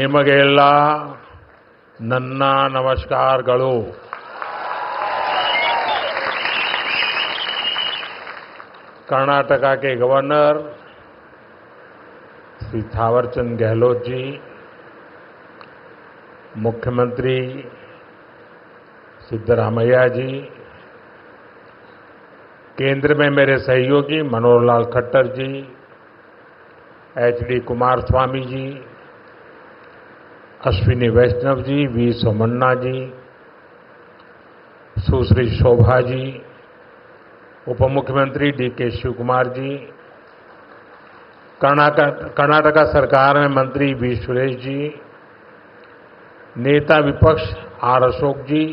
ನಿಮಗೆಲ್ಲ ನನ್ನ ನಮಸ್ಕಾರಗಳು. कर्नाटक के गवर्नर श्री थावरचंद गहलोत जी, मुख्यमंत्री सिद्धरामैया जी, केंद्र में मेरे सहयोगी मनोहर लाल खट्टर जी, एचडी कुमारस्वामी जी, अश्विनी वैष्णव जी, वी सोमन्ना जी, सुश्री शोभा जी, उप मुख्यमंत्री डीके शिवकुमार जी, कर्नाटक सरकार में मंत्री वी सुरेश जी, नेता विपक्ष आर अशोक जी,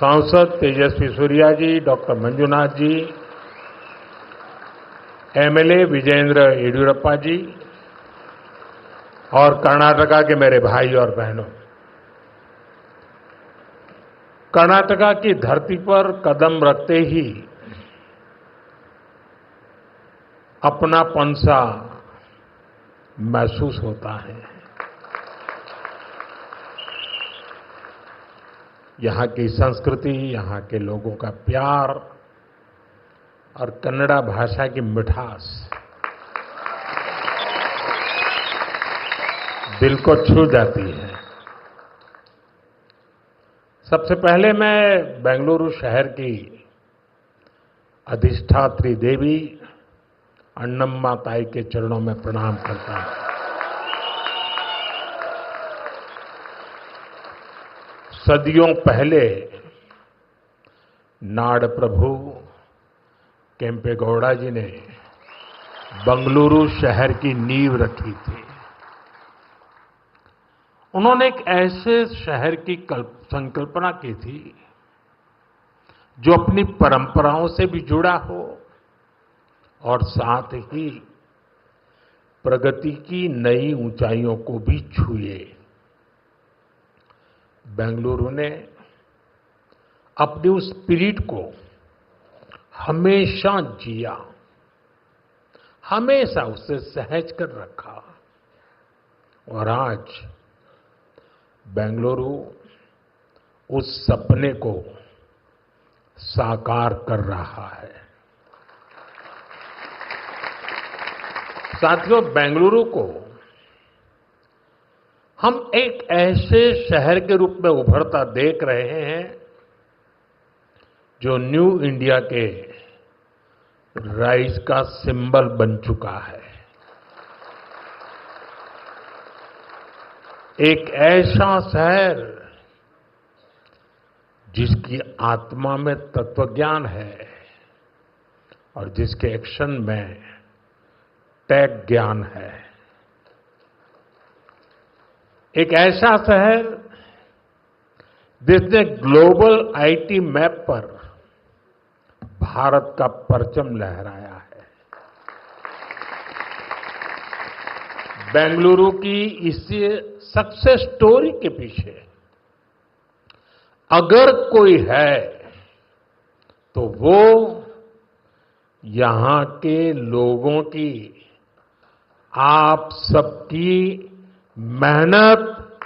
सांसद तेजस्वी सूर्या जी, डॉक्टर मंजुनाथ जी, एमएलए विजयेंद्र येडियुरप्पा जी और कर्नाटका के मेरे भाई और बहनों, कर्नाटका की धरती पर कदम रखते ही अपनापन सा महसूस होता है. यहाँ की संस्कृति, यहाँ के लोगों का प्यार और कन्नड़ा भाषा की मिठास दिल को छू जाती है. सबसे पहले मैं बेंगलुरु शहर की अधिष्ठात्री देवी अन्नम्मा ताई के चरणों में प्रणाम करता हूं. सदियों पहले नाड़ प्रभु केम्पेगौड़ा जी ने बेंगलुरु शहर की नींव रखी थी. उन्होंने एक ऐसे शहर की संकल्पना की थी जो अपनी परंपराओं से भी जुड़ा हो और साथ ही प्रगति की नई ऊंचाइयों को भी छुए. बेंगलुरु ने अपनी उस स्पिरिट को हमेशा जिया, हमेशा उसे सहज कर रखा और आज बेंगलुरु उस सपने को साकार कर रहा है. साथियों, बेंगलुरु को हम एक ऐसे शहर के रूप में उभरता देख रहे हैं जो न्यू इंडिया के राइज का सिंबल बन चुका है. एक ऐसा शहर जिसकी आत्मा में तत्वज्ञान है और जिसके एक्शन में टेक ज्ञान है. एक ऐसा शहर जिसने ग्लोबल आईटी मैप पर भारत का परचम लहराया है. बेंगलुरु की इसी सक्सेस स्टोरी के पीछे अगर कोई है तो वो यहां के लोगों की, आप सबकी मेहनत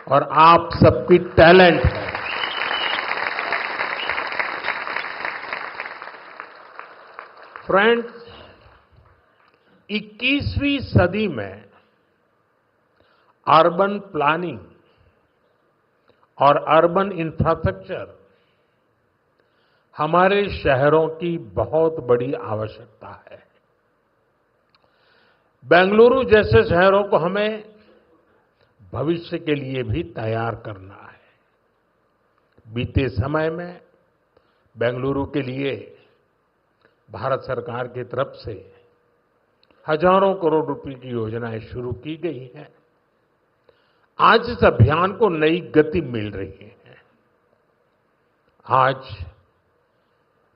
और आप सबकी टैलेंट है. फ्रेंड्स, 21वीं सदी में अर्बन प्लानिंग और अर्बन इंफ्रास्ट्रक्चर हमारे शहरों की बहुत बड़ी आवश्यकता है. बेंगलुरु जैसे शहरों को हमें भविष्य के लिए भी तैयार करना है. बीते समय में बेंगलुरु के लिए भारत सरकार की तरफ से हजारों करोड़ रुपए की योजनाएं शुरू की गई हैं. आज इस अभियान को नई गति मिल रही है. आज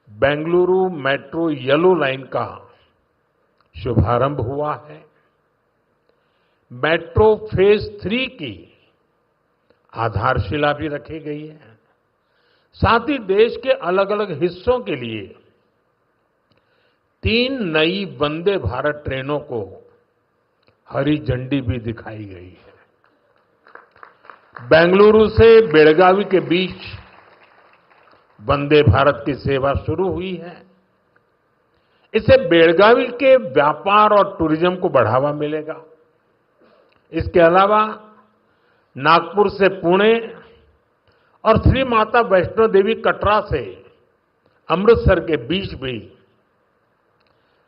बेंगलुरु मेट्रो येलो लाइन का शुभारंभ हुआ है. मेट्रो फेज 3 की आधारशिला भी रखी गई है. साथ ही देश के अलग अलग हिस्सों के लिए 3 नई वंदे भारत ट्रेनों को हरी झंडी भी दिखाई गई है. बेंगलुरु से बेलगावी के बीच वंदे भारत की सेवा शुरू हुई है। इससे बेलगावी के व्यापार और टूरिज्म को बढ़ावा मिलेगा। इसके अलावा नागपुर से पुणे और श्री माता वैष्णो देवी कटरा से अमृतसर के बीच भी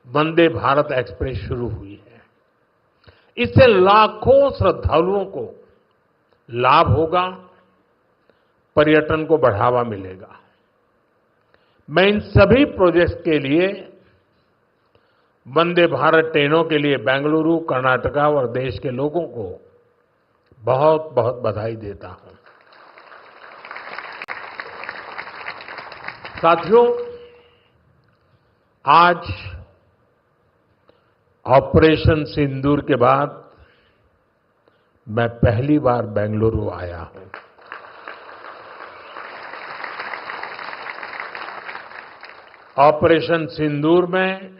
वंदे भारत एक्सप्रेस शुरू हुई है। इससे लाखों श्रद्धालुओं को लाभ होगा, पर्यटन को बढ़ावा मिलेगा। मैं इन सभी प्रोजेक्ट्स के लिए वंदे भारत ट्रेनों के लिए बेंगलुरु, कर्नाटका और देश के लोगों को बहुत बहुत बधाई देता हूं। साथियों, आज ऑपरेशन सिंदूर के बाद मैं पहली बार बेंगलुरु आया हूं। ऑपरेशन सिंदूर में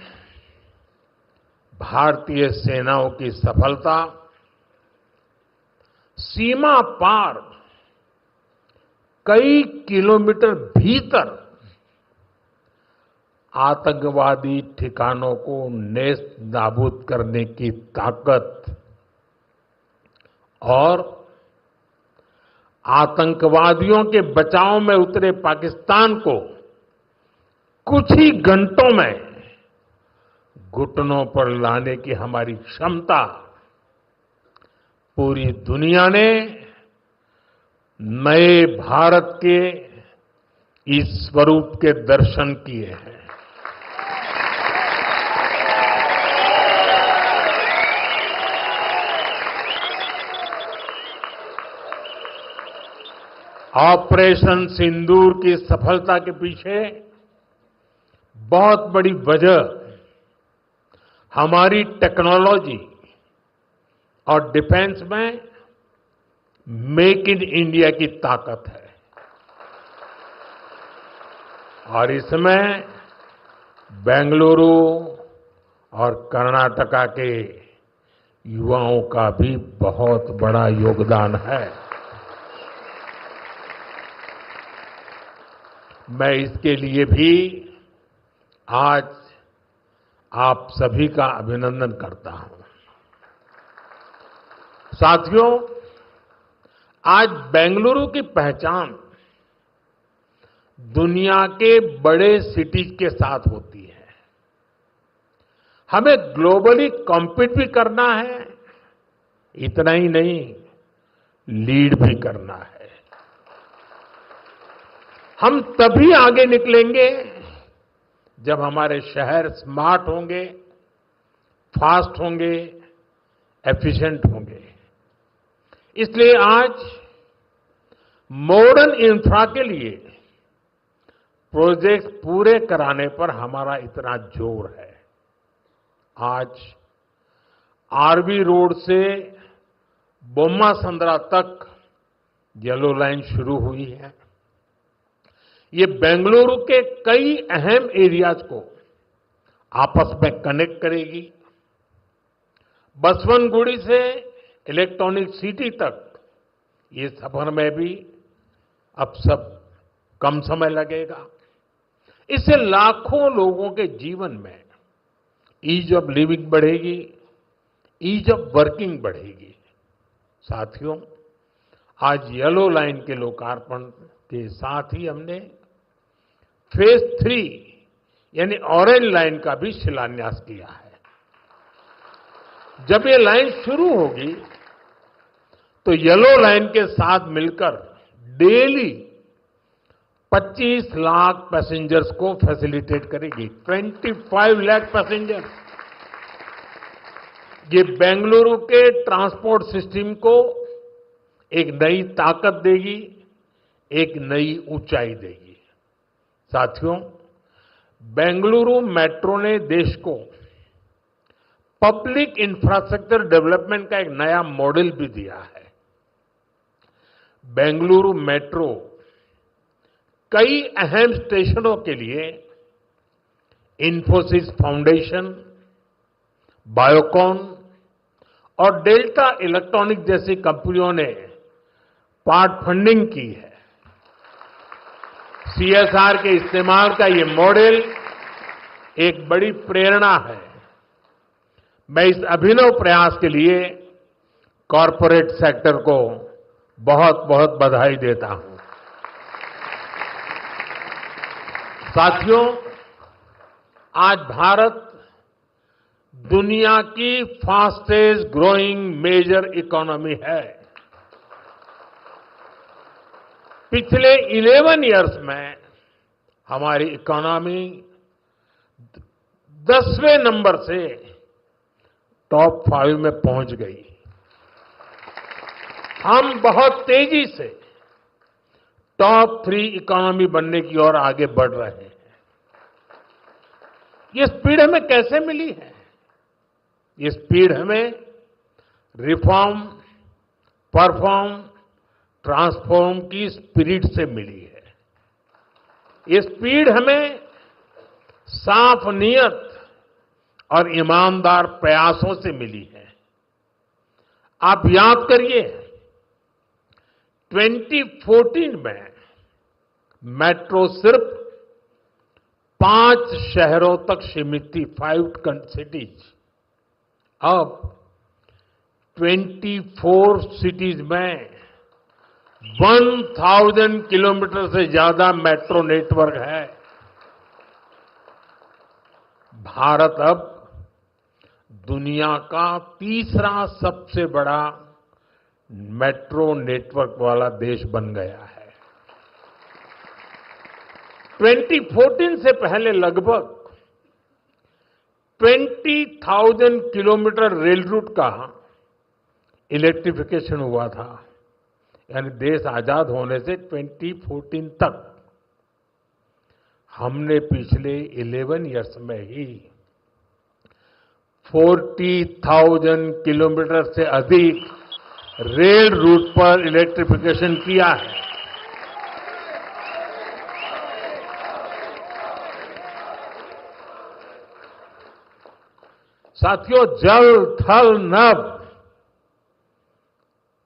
भारतीय सेनाओं की सफलता सीमा पार कई किलोमीटर भीतर आतंकवादी ठिकानों को नेस्त नाबूद करने की ताकत और आतंकवादियों के बचाव में उतरे पाकिस्तान को कुछ ही घंटों में घुटनों पर लाने की हमारी क्षमता पूरी दुनिया ने नए भारत के इस स्वरूप के दर्शन किए हैं। ऑपरेशन सिंदूर की सफलता के पीछे बहुत बड़ी वजह हमारी टेक्नोलॉजी और डिफेंस में मेक इन इंडिया की ताकत है और इसमें बेंगलुरु और कर्नाटका के युवाओं का भी बहुत बड़ा योगदान है। मैं इसके लिए भी आज आप सभी का अभिनंदन करता हूं। साथियों, आज बेंगलुरु की पहचान दुनिया के बड़े सिटीज के साथ होती है। हमें ग्लोबली कॉम्पीट भी करना है, इतना ही नहीं, लीड भी करना है। हम तभी आगे निकलेंगे जब हमारे शहर स्मार्ट होंगे, फास्ट होंगे, एफिशिएंट होंगे। इसलिए आज मॉडर्न इंफ्रा के लिए प्रोजेक्ट पूरे कराने पर हमारा इतना जोर है। आज आरवी रोड से बोम्मा संद्रा तक येलो लाइन शुरू हुई है। ये बेंगलुरु के कई अहम एरियाज को आपस में कनेक्ट करेगी। बसवनगुड़ी से इलेक्ट्रॉनिक सिटी तक ये सफर में भी अब सब कम समय लगेगा। इससे लाखों लोगों के जीवन में ईज ऑफ लिविंग बढ़ेगी, ईज ऑफ वर्किंग बढ़ेगी। साथियों, आज येलो लाइन के लोकार्पण के साथ ही हमने फेज 3 यानी ऑरेंज लाइन का भी शिलान्यास किया है। जब ये लाइन शुरू होगी तो येलो लाइन के साथ मिलकर डेली 25 लाख पैसेंजर्स को फैसिलिटेट करेगी। 25 लाख पैसेंजर। ये बेंगलुरु के ट्रांसपोर्ट सिस्टम को एक नई ताकत देगी, एक नई ऊंचाई देगी। साथियों, बेंगलुरु मेट्रो ने देश को पब्लिक इंफ्रास्ट्रक्चर डेवलपमेंट का एक नया मॉडल भी दिया है। बेंगलुरु मेट्रो कई अहम स्टेशनों के लिए इन्फोसिस फाउंडेशन, बायोकॉन और डेल्टा इलेक्ट्रॉनिक जैसी कंपनियों ने पार्ट फंडिंग की है। सीएसआर के इस्तेमाल का ये मॉडल एक बड़ी प्रेरणा है। मैं इस अभिनव प्रयास के लिए कॉरपोरेट सेक्टर को बहुत बहुत बधाई देता हूं। साथियों, आज भारत दुनिया की फास्टेस्ट ग्रोइंग मेजर इकोनॉमी है। पिछले 11 इयर्स में हमारी इकोनॉमी 10वें नंबर से टॉप 5 में पहुंच गई। हम बहुत तेजी से टॉप 3 इकोनॉमी बनने की ओर आगे बढ़ रहे हैं। ये स्पीड हमें कैसे मिली है? ये स्पीड हमें रिफॉर्म, परफॉर्म, ट्रांसफॉर्म की स्पिरिट से मिली है। ये स्पीड हमें साफ नियत और ईमानदार प्रयासों से मिली है। आप याद करिए, 2014 में मेट्रो सिर्फ 5 शहरों तक सीमित थी, 5 सिटीज। अब 24 सिटीज में 1000 किलोमीटर से ज्यादा मेट्रो नेटवर्क है। भारत अब दुनिया का तीसरा सबसे बड़ा मेट्रो नेटवर्क वाला देश बन गया है। 2014 से पहले लगभग 20,000 किलोमीटर रेल रूट का इलेक्ट्रिफिकेशन हुआ था। यानी देश आजाद होने से 2014 तक हमने पिछले 11 इयर्स में ही 40,000 किलोमीटर से अधिक रेल रूट पर इलेक्ट्रिफिकेशन किया है। साथियों, जल, थल, नभ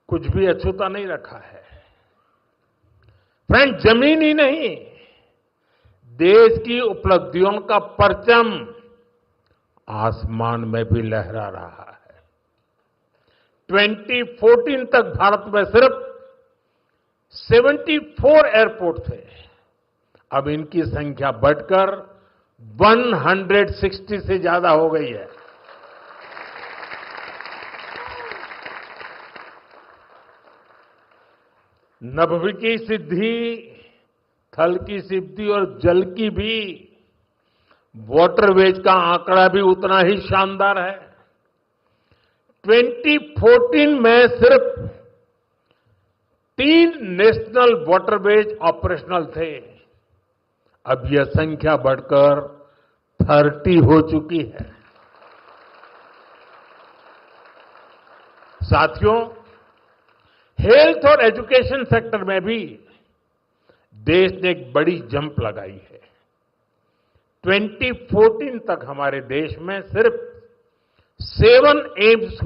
कुछ भी अछूता नहीं रखा है। फ्रेंड, जमीन ही नहीं, देश की उपलब्धियों का परचम आसमान में भी लहरा रहा है। 2014 तक भारत में सिर्फ 74 एयरपोर्ट थे। अब इनकी संख्या बढ़कर 160 से ज्यादा हो गई है। नभ की सिद्धि, थल की सिद्धि और जल की भी वाटरवेज का आंकड़ा भी उतना ही शानदार है। 2014 में सिर्फ 3 नेशनल वाटरवेज ऑपरेशनल थे। अब यह संख्या बढ़कर 30 हो चुकी है। साथियों, हेल्थ और एजुकेशन सेक्टर में भी देश ने एक बड़ी जंप लगाई है। 2014 तक हमारे देश में सिर्फ 7 एम्स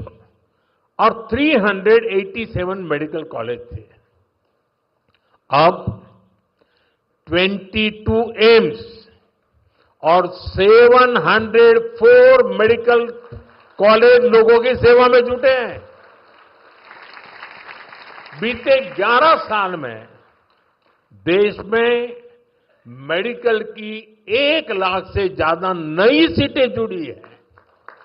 और 387 मेडिकल कॉलेज थे। अब 22 एम्स और 704 मेडिकल कॉलेज लोगों की सेवा में जुटे हैं। बीते 11 साल में देश में मेडिकल की 1 लाख से ज्यादा नई सीटें जुड़ी है।